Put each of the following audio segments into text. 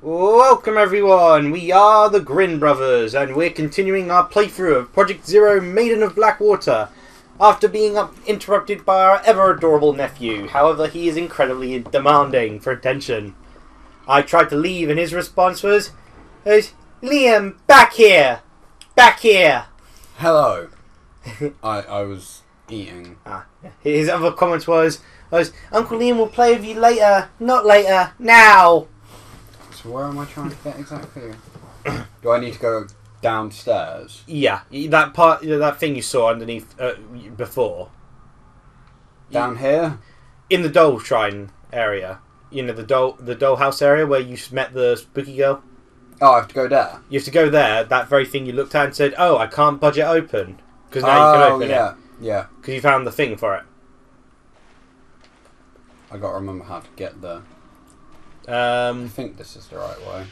Welcome everyone, we are the Grin brothers and we're continuing our playthrough of Project Zero Maiden of Blackwater after being interrupted by our ever adorable nephew. However, he is incredibly demanding for attention. I tried to leave and his response was, Liam, back here! Back here! Hello. I was eating. His other comment was, Uncle Liam will play with you later, not later, now! So where am I trying to get exactly? Do I need to go downstairs? Yeah, that part, that thing you saw underneath before. Down here? In the doll shrine area. You know, the dollhouse area where you met the spooky girl. Oh, I have to go there? You have to go there, that very thing you looked at and said, oh, I can't budget open. Because now you can open it. Yeah. Because you found the thing for it. I got to remember how to get there. I think this is the right way.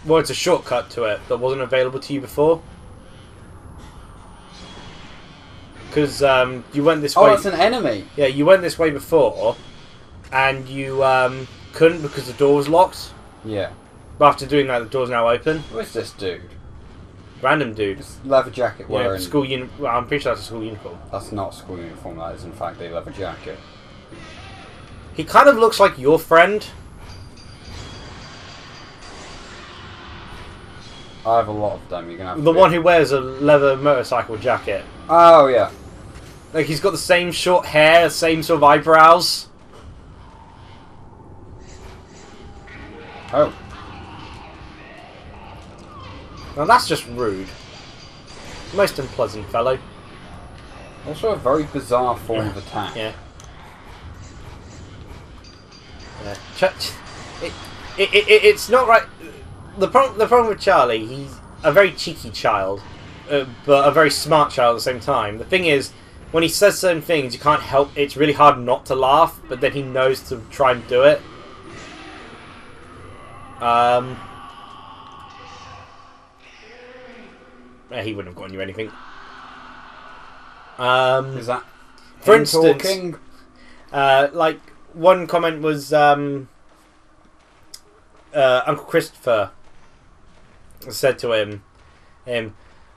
Well, it's a shortcut to it that wasn't available to you before. Because you went this way. Oh, it's an enemy! Yeah, you went this way before, and you couldn't because the door was locked. Yeah. But after doing that, the door's now open. Where's this dude? Random dude. This leather jacket wearing... Yeah, school uniform. Well, I'm pretty sure that's a school uniform. That's not a school uniform, that is in fact a leather jacket. He kind of looks like your friend. I have a lot of them, you're going to have The one who wears a leather motorcycle jacket. Oh, yeah. Like, he's got the same short hair, same sort of eyebrows. Oh. Now that's just rude. Most unpleasant fellow. Also a very bizarre form of attack. Yeah. It's not right. The problem with Charlie, he's a very cheeky child, but a very smart child at the same time. The thing is, when he says certain things, you can't help. It's really hard not to laugh, but then he knows to try and do it. He wouldn't have gotten you anything. Is that for him instance, talking? Like one comment was Uncle Christopher said to him,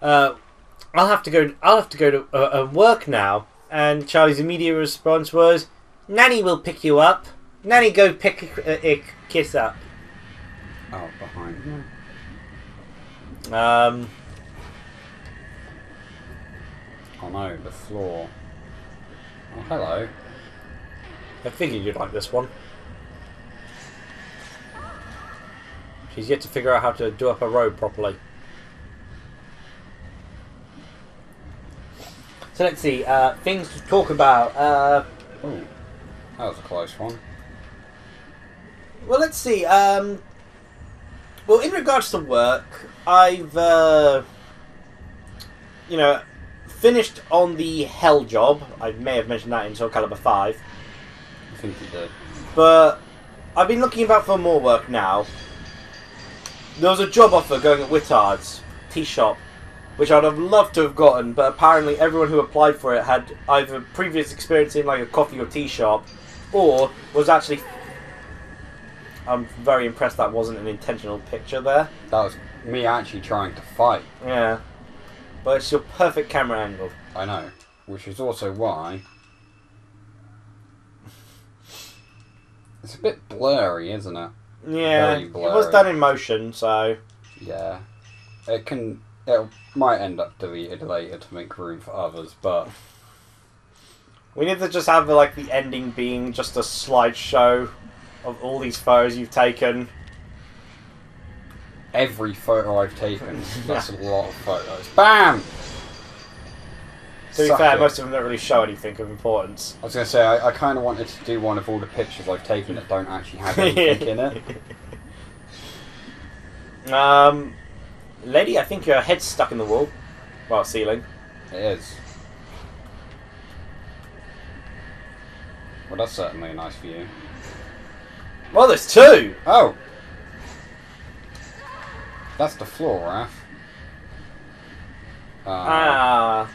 I'll have to go to work now. And Charlie's immediate response was, Nanny will pick you up. Nanny, go pick a kiss up. Oh, behind me. Oh no, the floor. Oh, hello. I figured you'd like this one. She's yet to figure out how to do up a road properly. So let's see, things to talk about. Oh, that was a close one. Well, let's see. Well, in regards to work, I've, finished on the Hell job. I may have mentioned that in Soul Calibur 5. I think you did. But I've been looking about for more work now. There was a job offer going at Wittard's tea shop, which I'd have loved to have gotten, but apparently everyone who applied for it had either previous experience in like a coffee or tea shop, or was actually... I'm very impressed that wasn't an intentional picture there. That was me actually trying to fight. Yeah. But it's your perfect camera angle. I know. Which is also why... It's a bit blurry, isn't it? Yeah, Very it blurry. was done in motion, so... Yeah. It might end up deleted later to make room for others, but... We need to just have like the ending being just a slideshow of all these photos you've taken. Every photo I've taken, that's a lot of photos. BAM! To be Suck fair, it. most of them don't really show anything of importance. I was going to say, I kind of wanted to do one of all the pictures I've taken that don't actually have anything in it. Lady, I think your head's stuck in the wall. Well, ceiling. It is. Well, that's certainly a nice view. Well, there's two! Oh! That's the floor, Raph.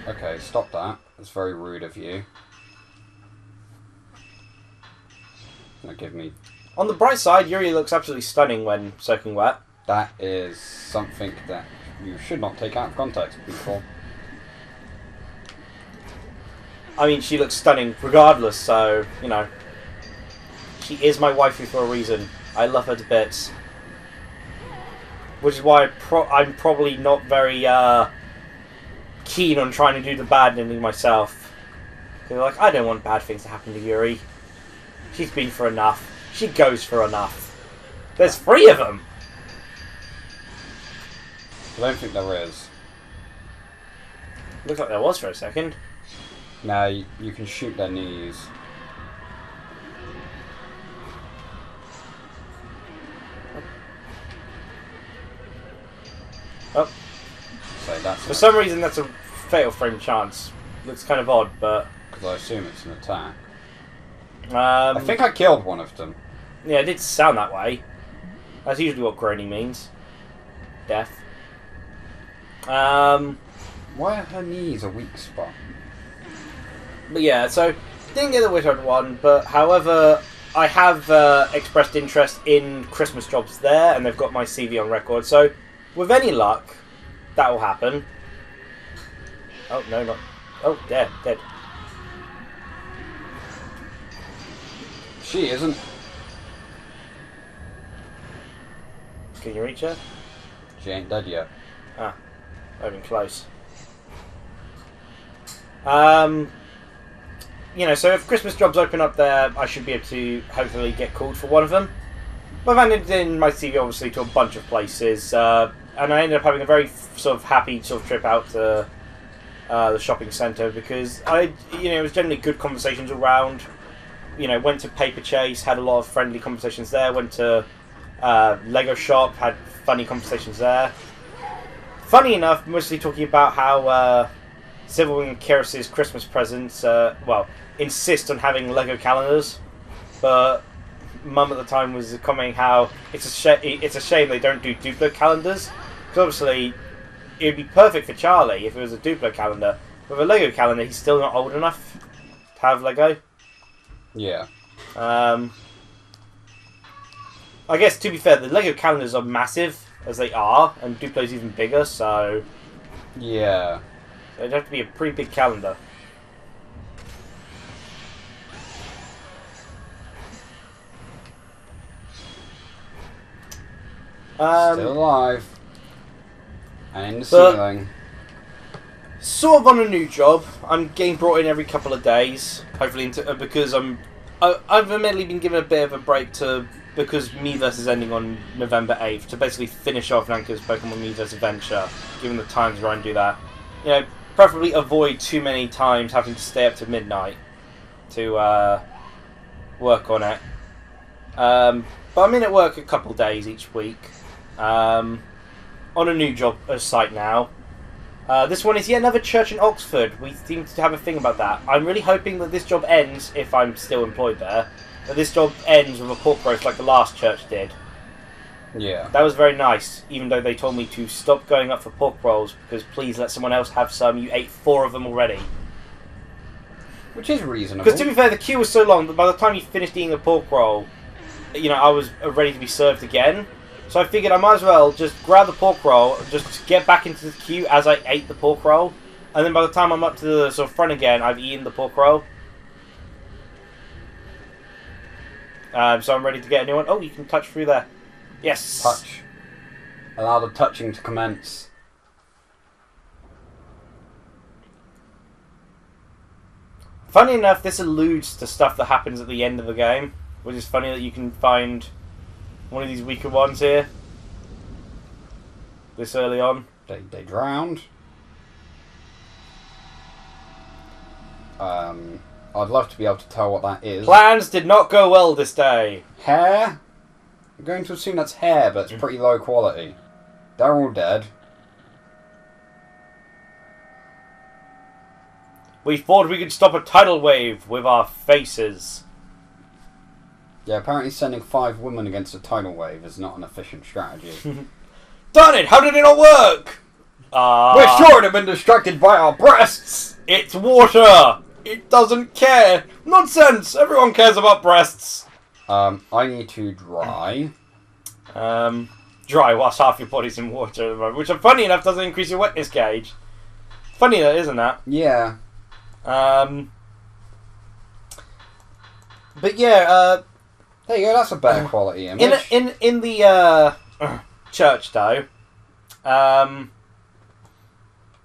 Okay, stop that. That's very rude of you. Now give me... On the bright side, Yuri looks absolutely stunning when soaking wet. That is something that you should not take out of context, people. I mean, she looks stunning regardless, so, you know. She is my waifu for a reason. I love her to bits. Which is why I'm probably not very keen on trying to do the bad ending myself. Because, like, I don't want bad things to happen to Yuri. She's been for enough. She goes for enough. There's 3 of them! I don't think there is. Looks like there was for a second. Now you can shoot their knees. Oh. So that's For some reason that's a fatal frame chance. Looks kind of odd, but... because I assume it's an attack. I I think I killed one of them. Yeah, it did sound that way. That's usually what groaning means. Death. Why are her knees a weak spot? But yeah, so didn't get the Wizard one, but however, I have expressed interest in Christmas jobs there, and they've got my CV on record. So, with any luck, that will happen. Oh no, not. Oh, dead. She isn't. Can you reach her? She ain't dead yet. Ah, I've been close. You know, so if Christmas jobs open up there, I should be able to hopefully get called for one of them. But I've handed in my CV obviously to a bunch of places, and I ended up having a very sort of happy sort of trip out to the shopping centre because it was generally good conversations all round. You know, went to Paper Chase, had a lot of friendly conversations there. Went to Lego Shop, had funny conversations there. Funny enough, mostly talking about how Silverwing and Kyrus's Christmas presents, insist on having Lego calendars, but Mum at the time was commenting how it's a shame they don't do Duplo calendars, because obviously it would be perfect for Charlie if it was a Duplo calendar. With a Lego calendar, he's still not old enough to have Lego. Yeah. I guess to be fair, the Lego calendars are massive as they are, and Duplo's even bigger, so Yeah. it'd have to be a pretty big calendar. Still alive. And in the ceiling. Sort of on a new job. I'm getting brought in every couple of days. Hopefully, because I've admittedly been given a bit of a break because Miiverse is ending on November 8th to basically finish off Nanka's Pokemon Miiverse adventure. Given the times where I can do that, preferably avoid too many times having to stay up to midnight to work on it. But I'm in at work a couple days each week. On a new job site now. This one is yet another church in Oxford. We seem to have a thing about that. I'm really hoping that this job ends, if I'm still employed there, that this job ends with a pork roast like the last church did. Yeah. That was very nice, even though they told me to stop going up for pork rolls, because please let someone else have some. You ate 4 of them already. Which is reasonable. Because to be fair, the queue was so long that by the time you finished eating a pork roll, I was ready to be served again. So I figured I might as well just grab the pork roll, just get back into the queue as I ate the pork roll, and then by the time I'm up to the sort of front again, I've eaten the pork roll. So I'm ready to get a new one. Oh, you can touch through there. Yes. Touch. Allow the touching to commence. Funny enough, this alludes to stuff that happens at the end of the game, which is funny that you can find one of these weaker ones here this early on. They drowned. I'd love to be able to tell what that is. Plans did not go well this day. Hair? I'm going to assume that's hair, but it's pretty low quality. They're all dead. We thought we could stop a tidal wave with our faces. Yeah, apparently sending 5 women against a tidal wave is not an efficient strategy. Darn it! How did it not work? We're sure to have been distracted by our breasts! It's water! It doesn't care! Nonsense! Everyone cares about breasts! I need to dry. Dry whilst half your body's in water at the moment, which, funny enough, doesn't increase your wetness gauge. Funny that, isn't that? Yeah. But yeah, there you go, that's a better quality image. In the church, though,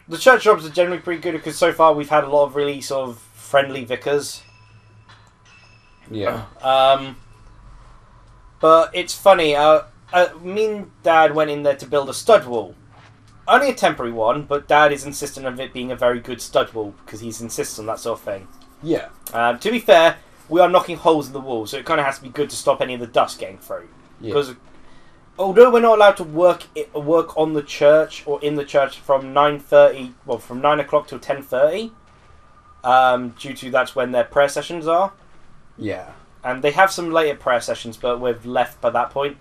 the church jobs are generally pretty good because so far we've had a lot of really sort of friendly vicars. Yeah. But it's funny, me and Dad went in there to build a stud wall. Only a temporary one, but Dad is insistent of it being a very good stud wall because he's insistent on that sort of thing. Yeah. To be fair, we are knocking holes in the wall, so it kind of has to be good to stop any of the dust getting through. Because although we're not allowed to work on the church or in the church from 9:30, well, from 9 o'clock till 10:30, due to that's when their prayer sessions are. Yeah. And they have some later prayer sessions, but we've left by that point.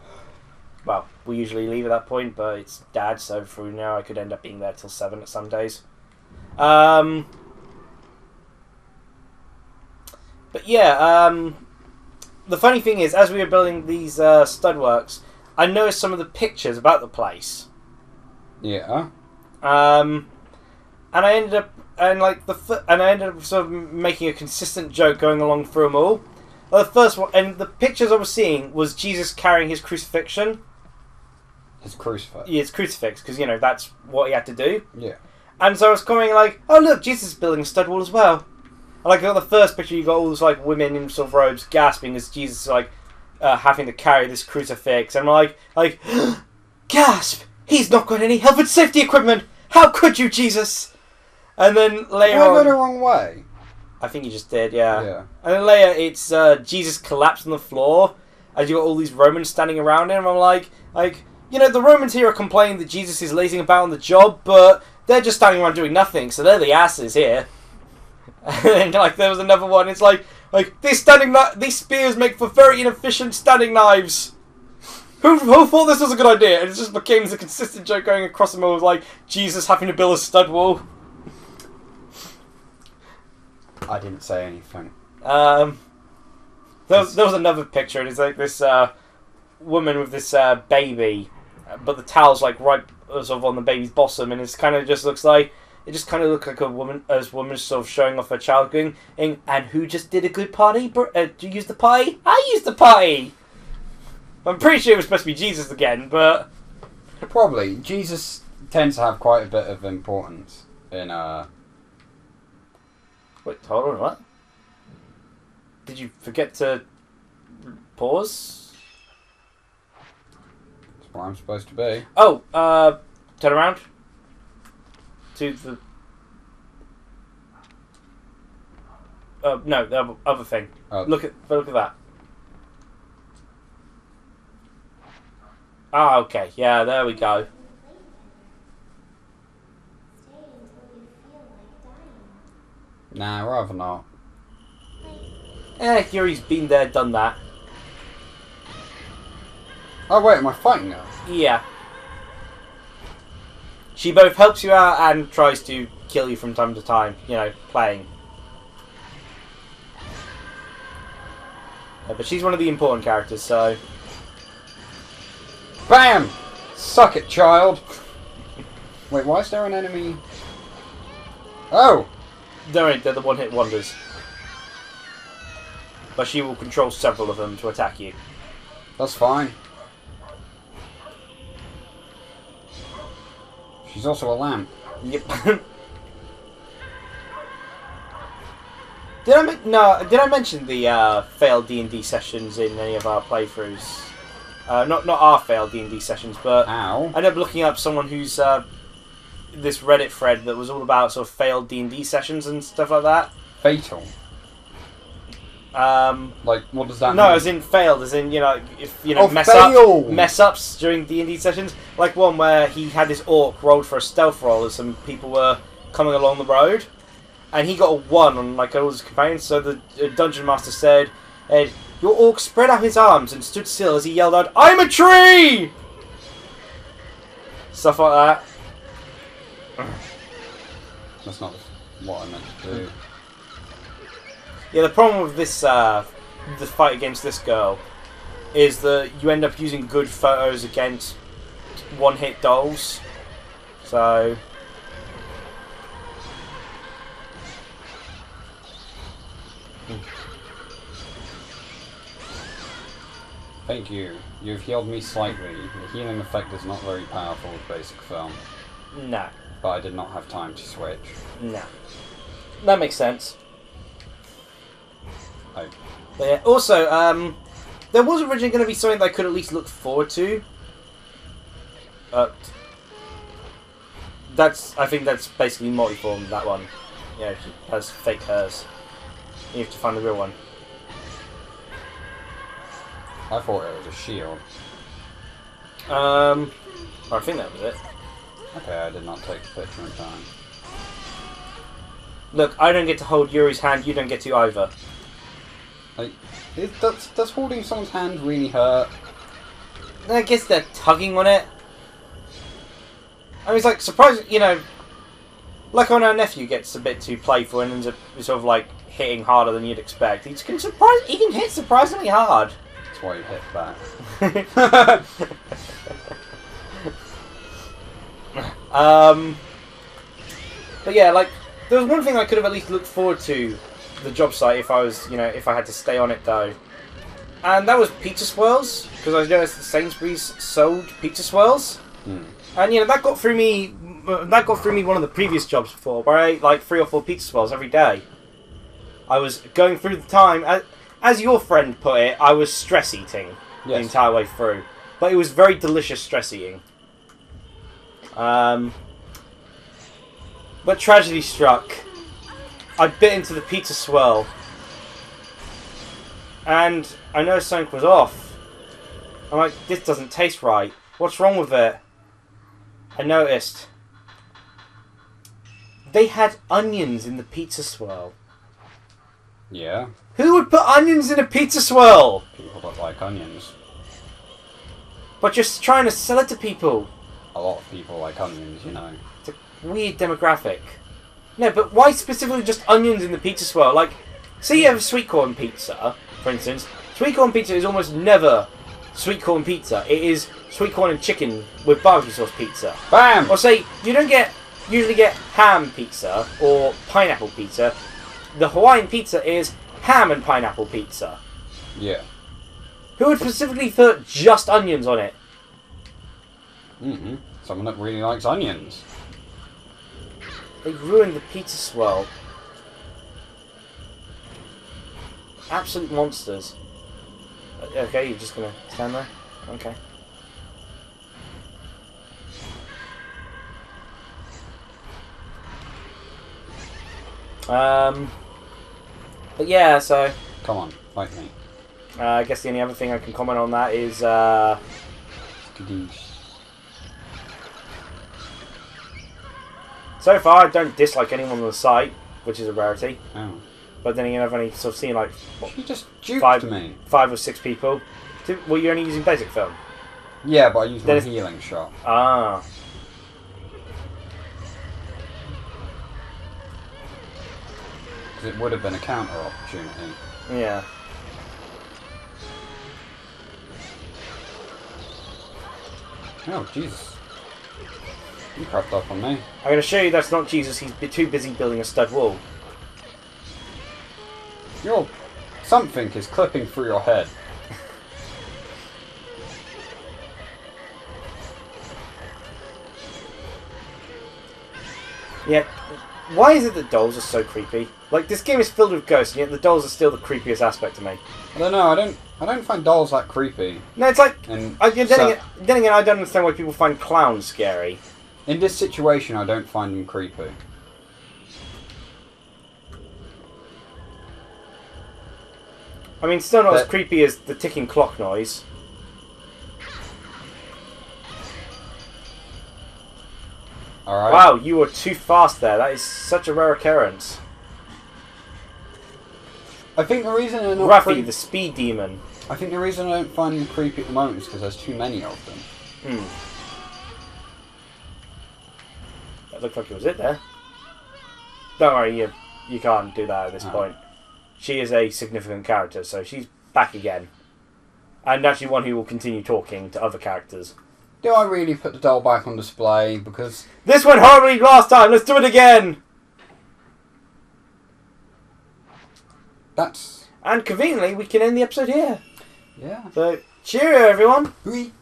Well, we usually leave at that point, but it's Dad, so through now I could end up being there till 7 at some days. But yeah, the funny thing is, as we were building these stud works, I noticed some of the pictures about the place. Yeah. And I ended up sort of making a consistent joke going along through them all. Well, the first one, and the pictures I was seeing was Jesus carrying his crucifixion. His crucifix. Yeah, his crucifix, because, you know, that's what he had to do. Yeah. And so I was coming like, oh look, Jesus is building a stud wall as well. And like, on the first picture, you got all these like women in sort of robes gasping as Jesus is like having to carry this crucifix, and I'm like, gasp! He's not got any health and safety equipment. How could you, Jesus? And then later I go the wrong way. I think you just did, yeah. Yeah. And then later, it's Jesus collapsed on the floor, as you got all these Romans standing around him. I'm like, you know, the Romans here are complaining that Jesus is lazing about on the job, but they're just standing around doing nothing, so they're the asses here. And then, like, there was another one. It's like these spears make for very inefficient standing knives. Who thought this was a good idea? And it just became this consistent joke going across them all, with like Jesus having to build a stud wall. I didn't say anything. There was another picture, and it's like this woman with this baby, but the towel's like right sort of on the baby's bosom, and it kind of just looks like a woman sort of showing off her child, going, and who just did a good party? Do you use the pie? I used the pie. I'm pretty sure it was supposed to be Jesus again, but probably Jesus tends to have quite a bit of importance in Wait, hold on, what? Did you forget to pause? That's where I'm supposed to be. Oh, turn around. To the... no, the other thing. Oh. Look at that. Ah, okay. Yeah, there we go. Nah, rather not. Yuri's been there, done that. Oh wait, am I fighting now? Yeah. She both helps you out and tries to kill you from time to time, you know, playing. But she's one of the important characters, so... BAM! Suck it, child! Wait, why is there an enemy? Oh! Don't worry, they're the one-hit wonders. But she will control several of them to attack you. That's fine. She's also a lamp. Yep. Did I mention the failed D&D sessions in any of our playthroughs? Not our failed D&D sessions, but Ow. I ended up looking up someone who's this Reddit thread that was all about sort of failed D&D sessions and stuff like that. Fatal. Like, what does that mean? No, as in failed, as in, you know, if you know mess ups during D&D sessions. Like one where he had this orc rolled for a stealth roll as some people were coming along the road, and he got a 1 on like all his companions. So the dungeon master said, "Your orc spread out his arms and stood still as he yelled out, 'I'm a tree!'" Stuff like that. That's not what I meant to do. Yeah, the problem with this the fight against this girl is that you end up using good photos against one-hit dolls. So Thank you. You've healed me slightly. The healing effect is not very powerful with basic film. no. But I did not have time to switch. No. That makes sense. I... But yeah, also, there was originally going to be something that I could at least look forward to. I think that's basically multiform, that one. Yeah, she has fake hers. You have to find the real one. I thought it was a shield. I think that was it. Okay, I did not take the picture in time. Look, I don't get to hold Yuri's hand, you don't get to either. Like, does holding someone's hand really hurt? I guess they're tugging on it. I mean, it's like, surprising, you know, like when our nephew gets a bit too playful and ends up sort of like hitting harder than you'd expect. He can hit surprisingly hard. That's why you hit back. But yeah, like, there was one thing I could have at least looked forward to the job site if I was, you know, if I had to stay on it though. And that was pizza swirls, because I noticed that Sainsbury's sold pizza swirls. And you know, that got through me one of the previous jobs before, where I ate like 3 or 4 pizza swirls every day. I was going through the time, as your friend put it, I was stress eating the entire way through. But it was very delicious stress eating. But tragedy struck. I bit into the pizza swirl. And I noticed something was off. I'm like, this doesn't taste right. What's wrong with it? I noticed. They had onions in the pizza swirl. Yeah. Who would put onions in a pizza swirl? People that like onions. But just trying to sell it to people. A lot of people like onions, you know. It's a weird demographic. No, but why specifically just onions in the pizza swirl? Like, say you have sweet corn pizza, for instance. Sweet corn pizza is almost never sweet corn pizza. It is sweet corn and chicken with barbecue sauce pizza. BAM! Or say, you don't usually get ham pizza or pineapple pizza. The Hawaiian pizza is ham and pineapple pizza. Yeah. Who would specifically put just onions on it? Someone that really likes onions. They ruined the pizza swirl. Absolute monsters. Okay, you're just gonna stand there? Okay. But yeah, so... Come on, fight me. I guess the only other thing I can comment on that is, so far, I don't dislike anyone on the site, which is a rarity. Oh. But then again, I've only sort of seen like what, You just juked me. 5 or 6 people. Well, you're only using basic film. Yeah, but I used my healing shot. Ah. Because it would have been a counter opportunity. Yeah. Oh, Jesus. You crept up on me. I'm going to show you that's not Jesus. He's too busy building a stud wall. Something is clipping through your head. Yeah. Why is it that dolls are so creepy? Like, this game is filled with ghosts, and yet the dolls are still the creepiest aspect to me. I don't know. I don't find dolls that creepy. No, it's like... And then again, I don't understand why people find clowns scary. in this situation, I don't find them creepy. I mean, still not as creepy as the ticking clock noise. Alright. Wow, you were too fast there. That is such a rare occurrence. I think the reason they're not Raphael, the speed demon. I think the reason I don't find them creepy at the moment is because there's too many of them. That looked like it was it there. Don't worry, you can't do that at this point. She is a significant character, so she's back again. And actually one who will continue talking to other characters. Do I really put the doll back on display? Because... This went horribly last time, let's do it again! That's... And conveniently, we can end the episode here. Yeah. So, cheerio everyone! Oui.